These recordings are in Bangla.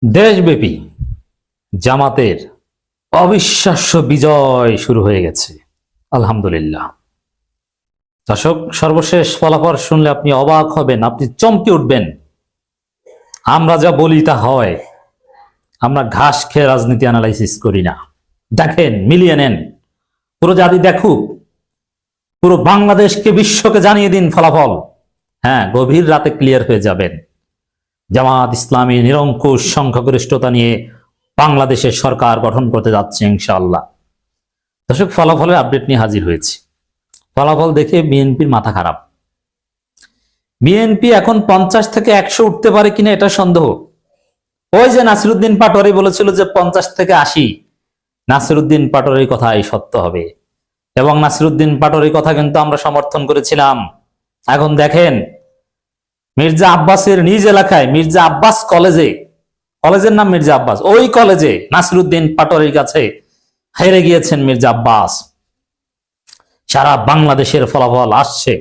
দেশব্যাপী জামাতের অবিশ্বাস্য বিজয় শুরু হয়ে গেছে। আলহামদুলিল্লাহ। দর্শক, সর্বশেষ ফলাফল শুনলে আপনি অবাক হবেন, আপনি চমকে উঠবেন। আমরা যা বলি তা হয়। আমরা ঘাস খেয়ে রাজনীতি অ্যানালাইসিস করি না। দেখেন, মিলিয়ে নেন, পুরো জাতি দেখুক, পুরো বাংলাদেশকে, বিশ্বকে জানিয়ে দিন ফলাফল। হ্যাঁ, গভীর রাতে ক্লিয়ার হয়ে যাবেন। জামাত ইসলামী নিরঙ্কুশ সংখ্যাগরিষ্ঠতা নিয়ে বাংলাদেশের সরকার গঠন করতে যাচ্ছে ইনশাআল্লাহ। দর্শক, ফলাফলের আপডেট নিয়ে হাজির হয়েছি। ফলাফল দেখে বিএনপির মাথা খারাপ। বিএনপি এখন 50 থেকে 100 উঠতে পারে কিনা এটা সন্দেহ। ওই যে নাসিরউদ্দিন পাটোয়ারি বলেছিল যে 50 থেকে 80, নাসিরউদ্দিন পাটোয়ারির কথাই সত্য হবে, এবং নাসিরউদ্দিন পাটোয়ারির কথা কিন্তু আমরা সমর্থন করেছিলাম। এখন দেখেন, মির্জা আব্বাসের নিজ এলাকায় মির্জা আব্বাস কলেজের নাম মির্জা আব্বাস, ওই কলেজে নাসিরউদ্দিন পাটোয়ারির কাছে হেরে গিয়েছেন মির্জা আব্বাস। সারা বাংলাদেশের ফলাফল আসছে,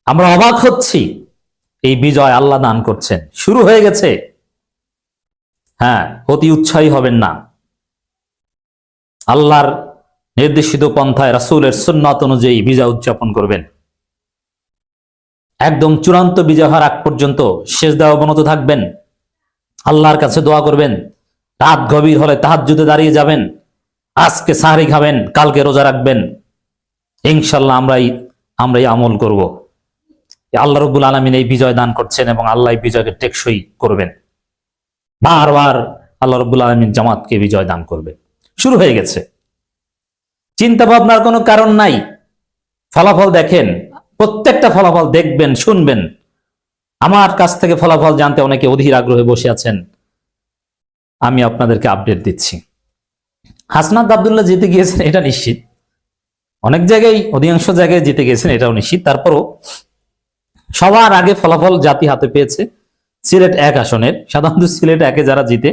আমরা অবাক হচ্ছি। এই বিজয় আল্লাহ দান করছেন, শুরু হয়ে গেছে। হ্যাঁ, অতি উৎসাহী হবেন না। আল্লাহর নির্দেশিত পন্থায় রাসূলের সুন্নাত অনুযায়ী বিজয় উদযাপন করবেন। একদম চূড়ান্ত বিজয় হওয়ার আগ পর্যন্ত সিজদায় অবনত থাকবেন, আল্লাহর কাছে দোয়া করবেন। রাত গভীর হলে তাহাজ্জুদে দাঁড়িয়ে যাবেন। আজকে সাহরি খাবেন, কালকে রোজা রাখবেন। ইনশাআল্লাহ আমরাই আমল করব। আল্লাহ রাব্বুল আলামিন এই বিজয় দান করছেন এবং আল্লাহ এই বিজয়কে টেকসই করবেন। বারবার আল্লাহ রাব্বুল আলামিন জামাতকে বিজয় দান করবে। শুরু হয়ে গেছে, চিন্তা ভাবনার কোনো কারণ নাই। ফলাফল দেখেন, প্রত্যেকটা ফলাফল দেখবেন, শুনবেন। আমার কাছ থেকে ফলাফল জানতে অনেকে অধীর আগ্রহে বসে আছেন, আমি আপনাদেরকে আপডেট দিচ্ছি। হাসনাত আব্দুল্লাহ জিতে গিয়েছেন এটা নিশ্চিত, অনেক জায়গায়, অধিকাংশ জায়গায় জিতে গিয়েছেন এটাও নিশ্চিত। তারপরও সবার আগে ফলাফল জাতি হাতে পেয়েছে সিলেট 1 আসনের। সাধারণত সিলেট 1-এ যারা জিতে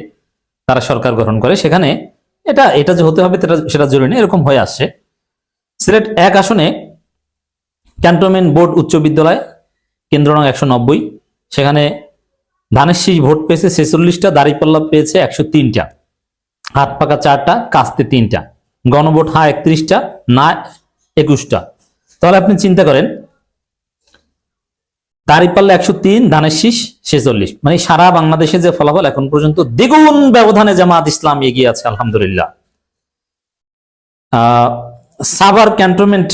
তারা সরকার গঠন করে, সেখানে এটা যে হতে হবে সেটা জরুরি নেই, এরকম হয়ে আসছে। সিলেট 1 আসনে ক্যান্টনমেন্ট বোর্ড উচ্চ বিদ্যালয় কেন্দ্র নং 190, সেখানে ধানের শীষ ভোট পেয়েছে 46টা, দাঁড়িপাল্লা পেয়েছে 103টা, হাত পাকা 4টা, কাস্তে 3টা, গণভোট হ্যাঁ 31টা, না 21টা। তাহলে আপনি চিন্তা করেন, দাঁড়িপাল্লা 103, ধানের শীষ 46, মানে সারা বাংলাদেশে যে ফলাফল এখন পর্যন্ত দ্বিগুণ ব্যবধানে জামাত ইসলাম এগিয়ে আছে আলহামদুলিল্লাহ। সাভার ক্যান্টনমেন্ট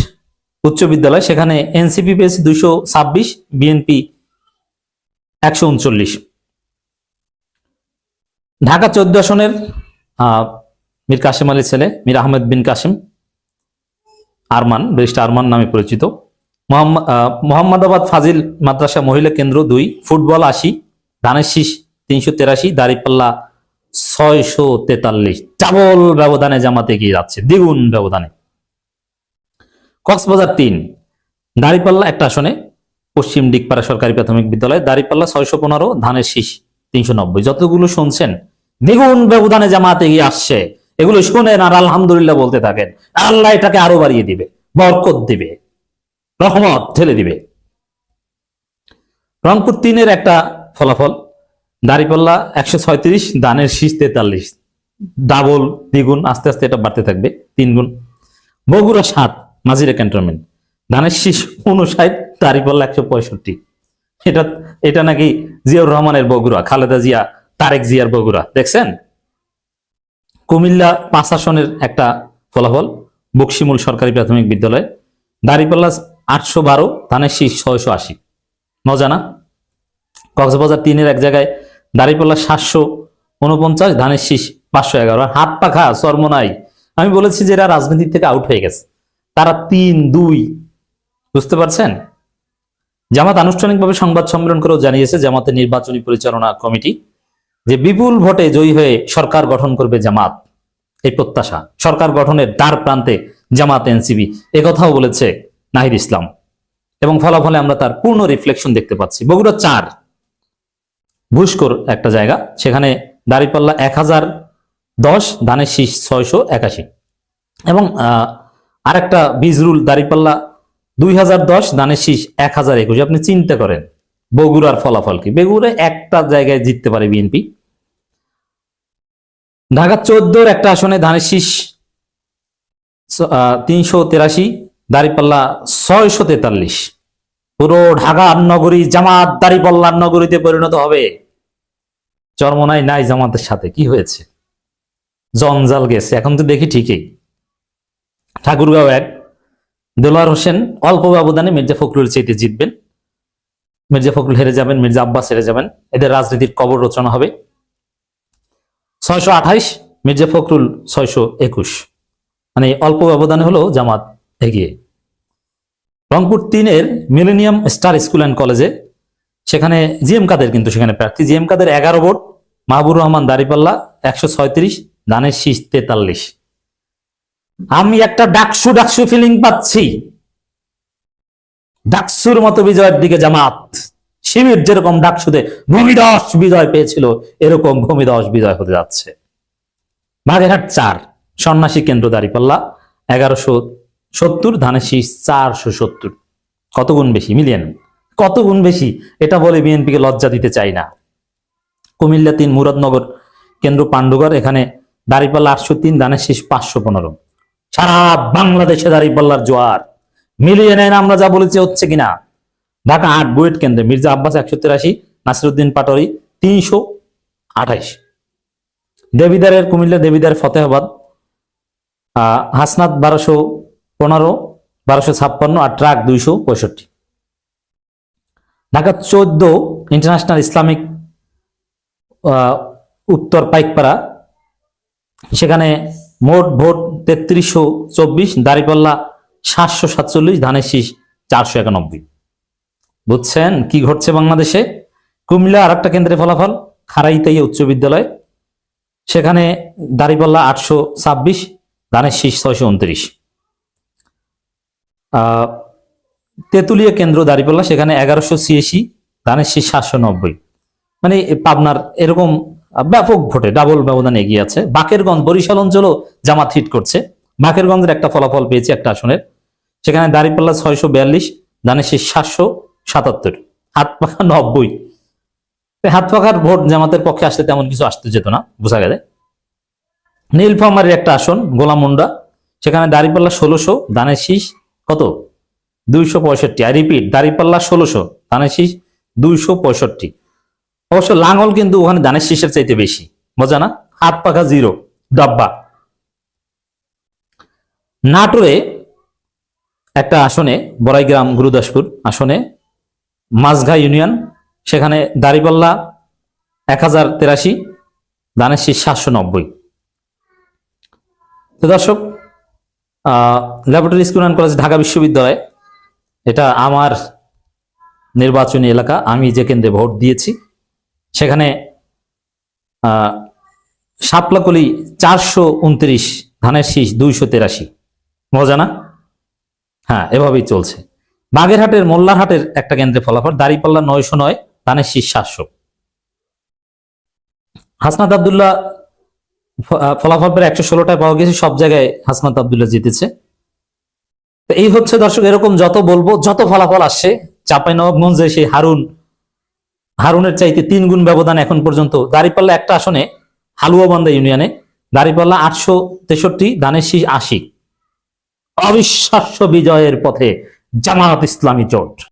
উচ্চ বিদ্যালয়, সেখানে এনসিপি পেয়েছে 226, বিএনপি 139। ঢাকা 14 আসনের মীর কাসেম আলীর ছেলে মীর আহমেদ বিন কাসেম আরমান, ব্যারিস্টার আরমান নামে পরিচিত, মোহাম্মদাবাদ ফাজিল মাদ্রাসা মহিলা কেন্দ্র 2, ফুটবল 80, ধানের শীষ 383, দাঁড়িপাল্লা 643। ডাবল ব্যবধানে জামাতে এগিয়ে যাচ্ছে, দ্বিগুণ ব্যবধানে। কক্সবাজার 3, দাঁড়িপাল্লা 1টা আসনে, পশ্চিম ডিগপাড়া সরকারি প্রাথমিক বিদ্যালয়, দাঁড়িপাল্লা 615, ধানের শীষ 390। যতগুলো শুনছেন দ্বিগুণ ব্যবধানে জামাতে এগিয়ে আসছে, এগুলো শুনেন আর আলহামদুলিল্লাহ বলতে থাকেন। আল্লাহ এটাকে আরো বাড়িয়ে দিবে, বরকত দিবে, রহমত ঢেলে দিবে। রংপুর 3-এর একটা ফলাফল, দাঁড়িপাল্লা 136, ধানের শীষ 43। ডাবল, দ্বিগুণ, আস্তে আস্তে এটা বাড়তে থাকবে, 3 গুণ। বগুড়া 7, মাজিরা ক্যান্টনমেন্ট, ধানের শীষ 59, দাঁড়িপাল্লা 165। এটা নাকি জিয়াউর রহমানের বগুড়া, খালেদা জিয়া, তারেক জিয়ার বগুড়া, দেখছেন? কুমিল্লা 5 আসনের একটা ফলাফল, বকশিমুল সরকারি প্রাথমিক বিদ্যালয়, দাঁড়িপাল্লা 812, ধানের শীষ 680। মজা না? কক্সবাজার 3-এর এক জায়গায় দাঁড়িপাল্লা 749, ধানের শীষ 511। হাত পাখা, চর্মনাই। আমি বলেছি যে এরা রাজনীতি থেকে আউট হয়ে গেছে, তারা 3-2। বুঝতে পারছেন? জামাত আনুষ্ঠানিকভাবে সংবাদ সম্মেলন করেও জানিয়েছে জামাতের নির্বাচনী পরিচালনা কমিটি যে বিপুল ভোটে জয়ী হয়ে সরকার গঠন করবে জামাত। এই প্রত্যাশা, সরকার গঠনের দ্বার প্রান্তে জামাত, এনসিপি, একথাও বলেছে নাহিদ ইসলাম, এবং ফলাফলে আমরা তার পূর্ণ রিফ্লেকশন দেখতে পাচ্ছি। বগুড়া 4, ভুসকর একটা জায়গা, সেখানে দাঁড়িপাল্লা 1010, ধানের শীষ 681, এবং আরেকটা বিজরুল, দাঁড়িপাল্লা 2010, ধানের শীষ 1021। আপনি চিন্তা করেন বগুড়ার ফলাফল কি? বগুড়া একটা জায়গায় জিততে পারে বিএনপি, ঢাকা 14 একটা আসনে ধানের শীষ 383, দাঁড়িপাল্লা 643। পুরো ঢাকা নগরী জামাত দাঁড়িপাল্লার নগরীতে পরিণত হবে। চরমনাই নাই জামাতের সাথে, কি হয়েছে? জঞ্জাল গেছে এখন তো দেখি ঠিকই। ঠাকুরগাঁও 1, দেলোয়ার হোসেন অল্প ব্যবধানে মির্জা ফখরুল চাইতে জিতবেন। মির্জা ফখরুল হেরে যাবেন, মির্জা আব্বাস হেরে যাবেন, এদের রাজনীতির কবর রচনা হবে। 628, মির্জা ফখরুল 621, মানে অল্প ব্যবধানে হলো জামাত এগিয়ে। রংপুর 3-এর মিলেনিয়াম স্টার স্কুল অ্যান্ড কলেজে, সেখানে জিএম কাদের কিন্তু সেখানে প্রার্থী, জিএম কাদের 11 ভোট, মাহবুর রহমান দাঁড়িপাল্লা 136, ধানের শীষ 43। আমি একটা ডাকসু ডাকসু ফিলিং পাচ্ছি, ডাকসুর মতো বিজয়ের দিকে জামাত। শিবির যেরকম ডাকসুতে ভূমিধস বিজয় পেয়েছিল, এরকম ভূমিধস বিজয় হতে যাচ্ছে। বাগেরহাট 4, সন্ন্যাসী কেন্দ্র দাঁড়িপাল্লা 1170, ধানের শীষ 470। কত গুণ বেশি মিলিয়ন, কত গুণ বেশি এটা বলে বিএনপিকে লজ্জা দিতে চাই না। কুমিল্লা 3, মুরাদনগর কেন্দ্র পাণ্ডুগড়, এখানে দাঁড়িপাল্লা 803, ধানের শীষ 515। সারা বাংলাদেশে দাঁড়িপাল্লার জোয়ার, মিলিয়ে নেন আমরা যা বলেছি হচ্ছে কিনা। ঢাকা 8 বুয়েট কেন্দ্রে মির্জা আব্বাস 183, নাসিরউদ্দিন পাটোয়ারি 328। দেবিদারের কুমিল্লা দেবিদার ফতেহাবাদ হাসনাত 1215, 1256, আর ট্রাক 265। ঢাকা 14 ইন্টারন্যাশনাল ইসলামিক উত্তর পাইকপাড়া, সেখানে মোট ভোট 3324, দাঁড়িপাল্লা 747, ধানের শীষ 491। বুঝছেন কি ঘটছে বাংলাদেশে? কুমিল্লা আর একটা কেন্দ্রে ফলাফল, খারাইতাই উচ্চ বিদ্যালয়, সেখানে দাঁড়িপাল্লা 826, ধানের শীষ 629। তেঁতুলিয়া কেন্দ্র দাঁড়িপাল্লা, সেখানে 1186, ধানের শীষ 790। মানে পাবনার এরকম ব্যাপক ভোটে ডাবল ব্যবধান এগিয়ে আছে। বাকেরগঞ্জ বরিশাল অঞ্চলও জামাত হিট করছে। বাকেরগঞ্জের একটা ফলাফল পেয়েছে একটা আসনের, সেখানে দাঁড়িপাল্লা 642, ধানের শীষ 777, হাত পাখা 90। হাত পাখার ভোট জামাতের পক্ষে আসলে তেমন কিছু আসতে যেত না, বোঝা গেছে। নীলফামারীর একটা আসন গোলামুন্ডা, সেখানে দাঁড়িপাল্লা 1600, ধানের শীষ কত 265। আই রিপিট, দাঁড়িপাল্লা 1600, ধানের শীষ 265। অবশ্য লাঙ্গল কিন্তু ওখানে ধানের শীষের চাইতে বেশি, মজা না? হাত পাখা 0 ডাব্বা। নাটোরে একটা আসনে, বড়াইগ্রাম গুরুদাসপুর আসনে, মাঝঘা ইউনিয়ন, সেখানে দাঁড়িপাল্লা 1083, ধানের শীষ 790। তো দর্শক, laboratory school and college Dhaka বিশ্ববিদ্যালয়, এটা আমার নির্বাচনী এলাকা, আমি যে কেন্দ্রে ভোট দিয়েছি সেখানে শাপলাকলি 429, ধানের শীষ 283। মজা না? হ্যাঁ, এভাবেই চলছে। বাগেরহাটের মোল্লারহাটের একটা কেন্দ্রে ফলাফল, দাঁড়িপাল্লা 909, ধানের শীষ 700। হাসনাত আব্দুল্লাহ ফলাফল প্রায় 116টায় পাওয়া গেছে, সব জায়গায় হাসনাত আব্দুল্লাহ জিতেছে। তো এই হচ্ছে দর্শক, এরকম যত বলবো, যত ফলাফল আসছে, চাঁপাইনবাবগঞ্জে সেই হারুনের চাইতে 3 গুণ ব্যবধান এখন পর্যন্ত। দাঁড়িপাল্লা একটা আসনে, হালুয়াবান্ধা ইউনিয়নে, দাঁড়িপাল্লা 863, ধানের শীষ 80। অবিশ্বাস্য বিজয়ের পথে জামায়াত ইসলামী জোট।